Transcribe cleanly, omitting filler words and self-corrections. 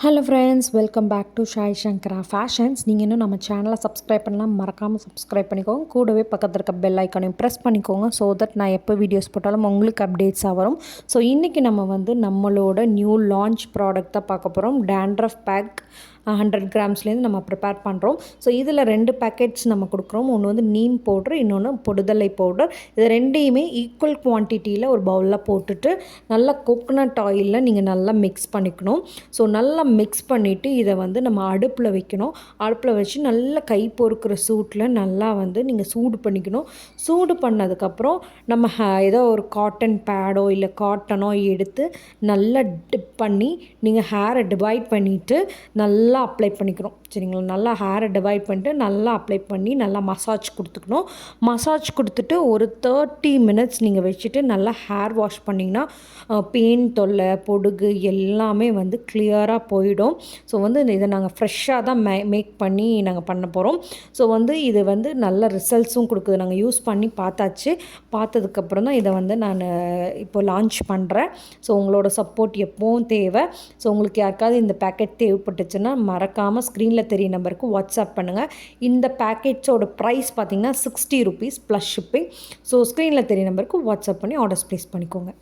Hello friends, welcome back to Shai Sankara fashions. நீங்கள் இன்னும் நம்ம சேனலை சப்ஸ்கிரைப் பண்ணலாம், மறக்காமல் சப்ஸ்கிரைப் பண்ணிக்கோங்க. கூடவே பக்கத்தில் இருக்க பெல் ஐக்கானையும் ப்ரெஸ் பண்ணிக்கோங்க. ஸோ தட் நான் எப்போ வீடியோஸ் போட்டாலும் உங்களுக்கு அப்டேட்ஸாக வரும். ஸோ இன்றைக்கி நம்ம நம்மளோட நியூ லான்ச் ப்ராடக்ட் தான் பார்க்க போகிறோம். டேண்ட்ரஃப் பேக் 100 கிராம்ஸ்லேருந்து நம்ம ப்ரிப்பேர் பண்ணுறோம். ஸோ இதில் 2 பேக்கெட்ஸ் நம்ம கொடுக்குறோம். ஒன்று நீம் பவுட்ரு, இன்னொன்று பொடுதலை பவுடர். இது ரெண்டையுமே ஈக்குவல் குவான்டிட்டியில் ஒரு பவுலில் போட்டுட்டு நல்லா கோகோனட் ஆயிலில் நீங்கள் நல்லா மிக்ஸ் பண்ணிக்கணும். ஸோ நல்லா மிக்ஸ் பண்ணிவிட்டு இதை நம்ம அடுப்பில் வைக்கணும். அடுப்பில் வச்சு நல்லா கை பொறுக்கிற சூட்டில் நல்லா நீங்கள் சூடு பண்ணிக்கணும். சூடு பண்ணதுக்கப்புறம் நம்ம ஏதோ ஒரு காட்டன் பேடோ இல்லை காட்டனோ எடுத்து நல்லா டிப் பண்ணி நீங்கள் ஹேரை டிவைட் பண்ணிவிட்டு நல்லா அப்ளை பண்ணிக்கணும். சரிங்களா? நல்லா ஹேரை டிவைட் பண்ணிட்டு நல்லா அப்ளை பண்ணி நல்லா மசாஜ் கொடுத்துக்கணும். மசாஜ் கொடுத்துட்டு ஒரு 30 மினிட்ஸ் நீங்கள் வச்சுட்டு நல்லா ஹேர் வாஷ் பண்ணிங்கன்னா பெயின் தொல்லை, பொடுகு எல்லாமே கிளியராக போயிடும். ஸோ இதை நாங்கள் ஃப்ரெஷ்ஷாக தான் மேக் பண்ணி நாங்கள் பண்ண போகிறோம். ஸோ இது நல்ல ரிசல்ட்ஸும் கொடுக்குது. நாங்கள் யூஸ் பண்ணி பார்த்தாச்சு. பார்த்ததுக்கப்புறம் தான் இதை நான் இப்போ லான்ச் பண்ணுறேன். ஸோ உங்களோட சப்போர்ட் எப்போவும் தேவை. ஸோ உங்களுக்கு யாருக்காவது இந்த பேக்கெட் தேவைப்பட்டுச்சுன்னா மறக்காமல் ஸ்க்ரீனில் தெரிய நம்பருக்கு வாட்ஸ்அப் பண்ணுங்கள். இந்த பேக்கெட்ஸோட ப்ரைஸ் பார்த்திங்கன்னா ₹60 ப்ளஸ் ஷிப்பிங். ஸோ ஸ்க்ரீனில் தெரிய நம்பருக்கு வாட்ஸ்அப் பண்ணி ஆர்டர்ஸ் ப்ளேஸ் பண்ணிக்கோங்க.